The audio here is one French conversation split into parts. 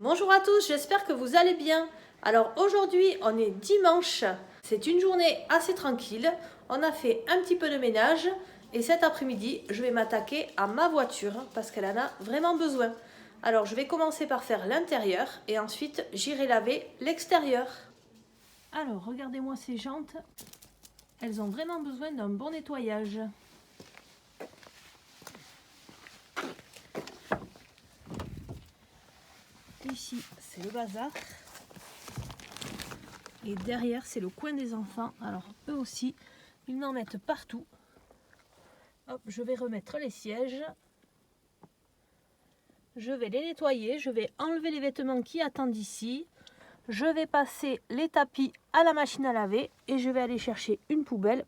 Bonjour à tous, j'espère que vous allez bien. Alors aujourd'hui, on est dimanche. C'est une journée assez tranquille. On a fait un petit peu de ménage et cet après-midi, je vais m'attaquer à ma voiture parce qu'elle en a vraiment besoin. Alors je vais commencer par faire l'intérieur et ensuite j'irai laver l'extérieur. Alors regardez-moi ces jantes. Elles ont vraiment besoin d'un bon nettoyage. Ici, c'est le bazar. Et derrière, c'est le coin des enfants. Alors, eux aussi, ils en mettent partout. Hop, je vais remettre les sièges. Je vais les nettoyer. Je vais enlever les vêtements qui attendent ici. Je vais passer les tapis à la machine à laver. Et je vais aller chercher une poubelle.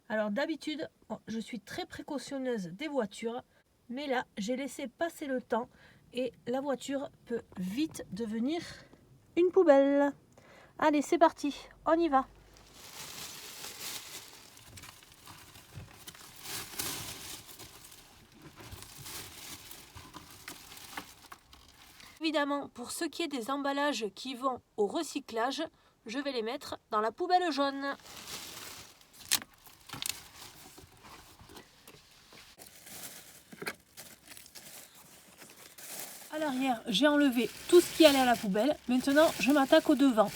Alors, d'habitude, je suis très précautionneuse des voitures. Mais là, j'ai laissé passer le temps. Et la voiture peut vite devenir une poubelle. Allez, c'est parti, on y va. Évidemment, pour ce qui est des emballages qui vont au recyclage, je vais les mettre dans la poubelle jaune. À l'arrière, j'ai enlevé tout ce qui allait à la poubelle. Maintenant, je m'attaque au devant.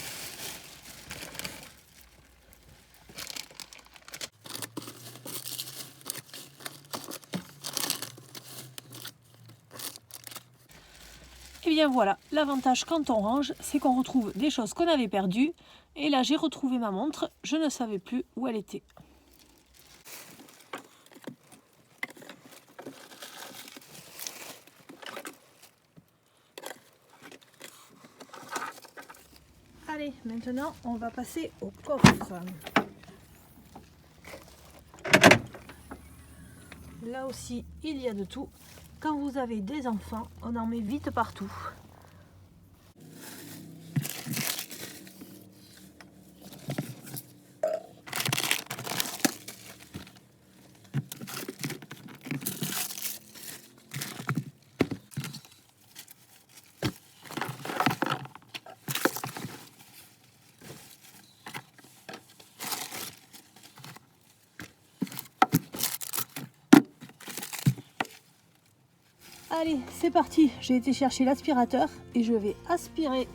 Et bien voilà, l'avantage quand on range, c'est qu'on retrouve des choses qu'on avait perdues. Et là, j'ai retrouvé ma montre, je ne savais plus où elle était. Allez, maintenant, on va passer au coffre. Là aussi, il y a de tout. Quand vous avez des enfants, on en met vite partout. Allez, c'est parti, j'ai été chercher l'aspirateur et je vais aspirer.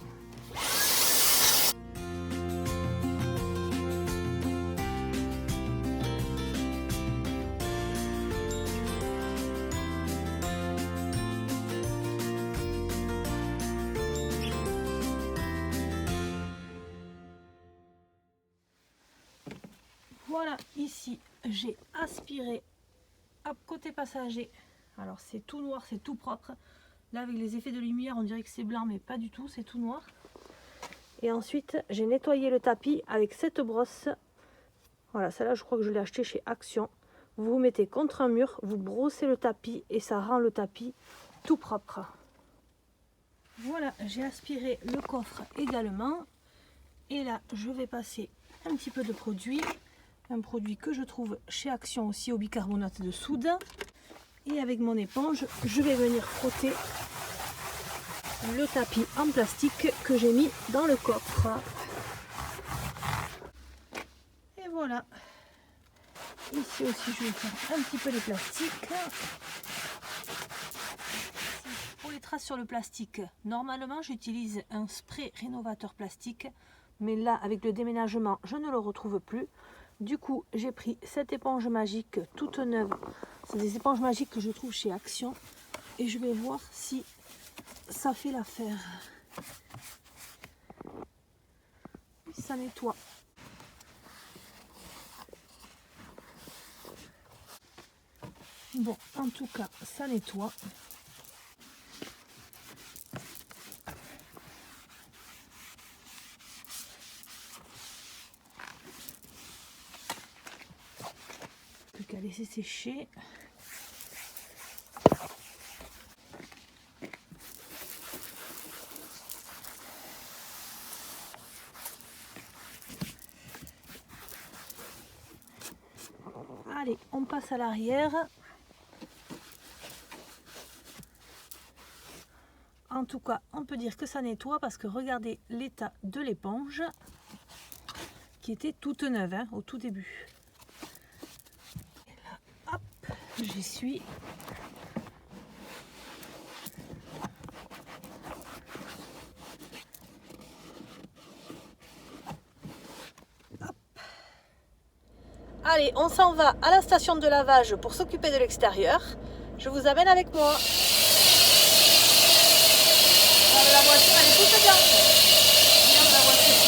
Voilà, ici, j'ai aspiré. Hop, côté passager. Alors c'est tout noir, c'est tout propre. Là avec les effets de lumière, on dirait que c'est blanc, mais pas du tout, c'est tout noir. Et ensuite, j'ai nettoyé le tapis avec cette brosse. Voilà, celle-là, je crois que je l'ai achetée chez Action. Vous vous mettez contre un mur, vous brossez le tapis et ça rend le tapis tout propre. Voilà, j'ai aspiré le coffre également. Et là, je vais passer un petit peu de produit. Un produit que je trouve chez Action aussi au bicarbonate de soude. Et avec mon éponge, je vais venir frotter le tapis en plastique que j'ai mis dans le coffre. Et voilà. Ici aussi, je vais faire un petit peu les plastiques. Pour les traces sur le plastique, normalement, j'utilise un spray rénovateur plastique. Mais là, avec le déménagement, je ne le retrouve plus. Du coup, j'ai pris cette éponge magique toute neuve. C'est des éponges magiques que je trouve chez Action. Et je vais voir si ça fait l'affaire. Ça nettoie. Bon, en tout cas, ça nettoie. Plus qu'à laisser sécher. Allez, on passe à l'arrière. tout cas, on peut dire que ça nettoie parce que regardez l'état de l'éponge qui était toute neuve hein, au tout début. Et là, hop, j'essuie. Allez, on s'en va à la station de lavage pour s'occuper de l'extérieur. Je vous amène avec moi. La voiture, elle est toute blanche. Regarde la voiture.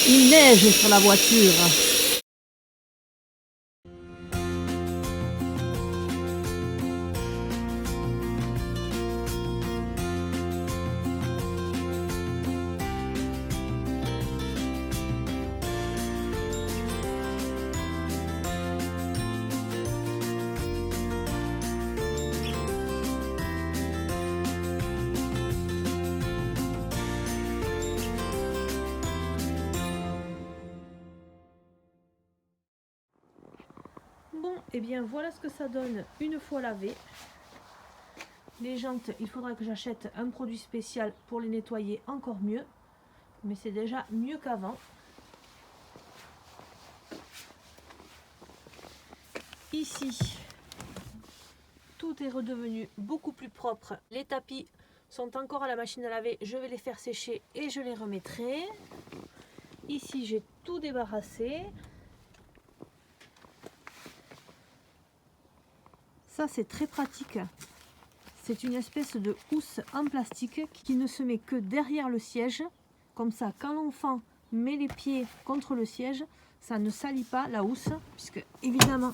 Il neige sur la voiture. Bon, et bien voilà ce que ça donne une fois lavé. Les jantes, il faudra que j'achète un produit spécial pour les nettoyer encore mieux. Mais c'est déjà mieux qu'avant. Ici, tout est redevenu beaucoup plus propre. Les tapis sont encore à la machine à laver. Je vais les faire sécher et je les remettrai. Ici, j'ai tout débarrassé. Ça, c'est très pratique. C'est une espèce de housse en plastique qui ne se met que derrière le siège. Comme ça, quand l'enfant met les pieds contre le siège, ça ne salit pas la housse. Puisque, évidemment,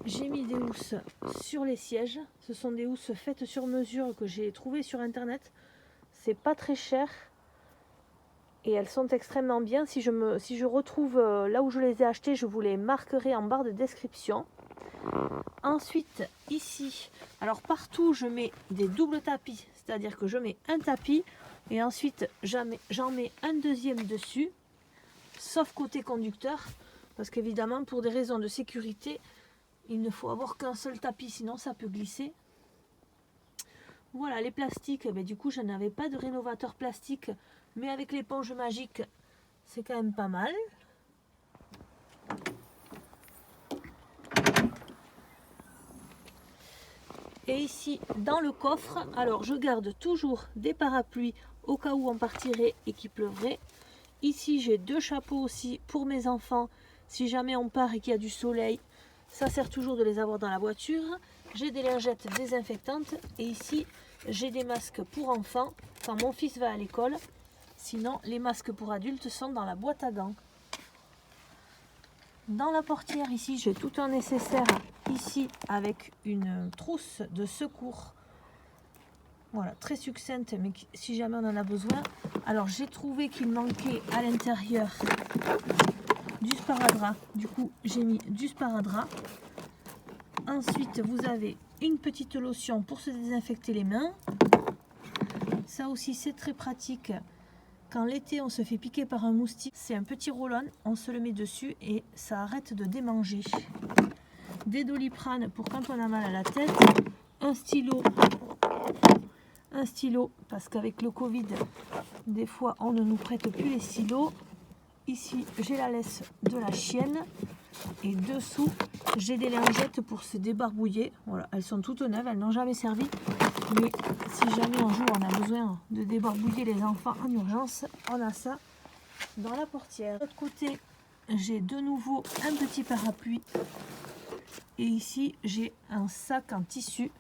j'ai mis des housses sur les sièges. Ce sont des housses faites sur mesure que j'ai trouvées sur Internet. C'est pas très cher. Et elles sont extrêmement bien. Si je retrouve là où je les ai achetées, je vous les marquerai en barre de description. Ensuite, ici, alors partout je mets des doubles tapis, c'est-à-dire que je mets un tapis et ensuite j'en mets un deuxième dessus, sauf côté conducteur, parce qu'évidemment pour des raisons de sécurité, il ne faut avoir qu'un seul tapis, sinon ça peut glisser. Voilà, les plastiques, du coup je n'avais pas de rénovateur plastique, mais avec l'éponge magique, c'est quand même pas mal. Et ici, dans le coffre, alors je garde toujours des parapluies au cas où on partirait et qu'il pleuvrait. Ici, j'ai deux chapeaux aussi pour mes enfants. Si jamais on part et qu'il y a du soleil, ça sert toujours de les avoir dans la voiture. J'ai des lingettes désinfectantes. Et ici, j'ai des masques pour enfants quand mon fils va à l'école. Sinon, les masques pour adultes sont dans la boîte à gants. Dans la portière, ici, j'ai tout un nécessaire. Ici, avec une trousse de secours. Voilà, très succincte, mais si jamais on en a besoin. Alors, j'ai trouvé qu'il manquait à l'intérieur du sparadrap. Du coup, j'ai mis du sparadrap. Ensuite, vous avez une petite lotion pour se désinfecter les mains. Ça aussi, c'est très pratique. Quand l'été on se fait piquer par un moustique, c'est un petit roll-on, on se le met dessus et ça arrête de démanger. Des Doliprane pour quand on a mal à la tête, un stylo parce qu'avec le Covid, des fois on ne nous prête plus les stylos. Ici j'ai la laisse de la chienne et dessous j'ai des lingettes pour se débarbouiller. Voilà, elles sont toutes neuves, elles n'ont jamais servi. Mais si jamais un jour on a besoin de débarbouiller les enfants en urgence, on a ça dans la portière. De l'autre côté, j'ai de nouveau un petit parapluie. Et ici, j'ai un sac en tissu.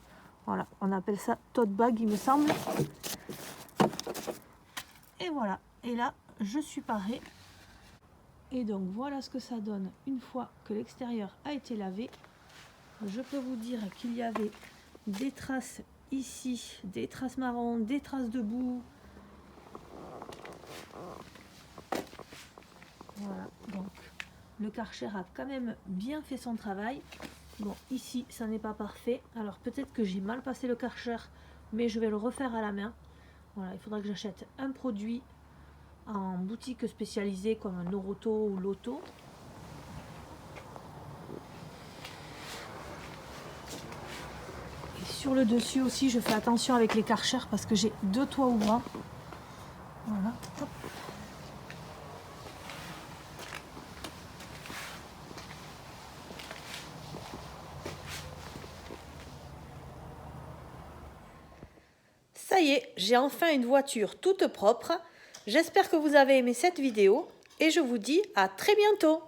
Voilà, on appelle ça tote bag, il me semble. Et voilà. Et là, je suis parée. Et donc, voilà ce que ça donne une fois que l'extérieur a été lavé. Je peux vous dire qu'il y avait des traces ici, des traces marron, des traces de boue. Voilà, donc le Karcher a quand même bien fait son travail. Bon, ici, ça n'est pas parfait. Alors peut-être que j'ai mal passé le Karcher, mais je vais le refaire à la main. Voilà, il faudra que j'achète un produit en boutique spécialisée comme Noroto ou Lotto. Et sur le dessus aussi, je fais attention avec les karchers parce que j'ai 2 toits ouvrants. Voilà. Hop. Ça y est, j'ai enfin une voiture toute propre. J'espère que vous avez aimé cette vidéo et je vous dis à très bientôt.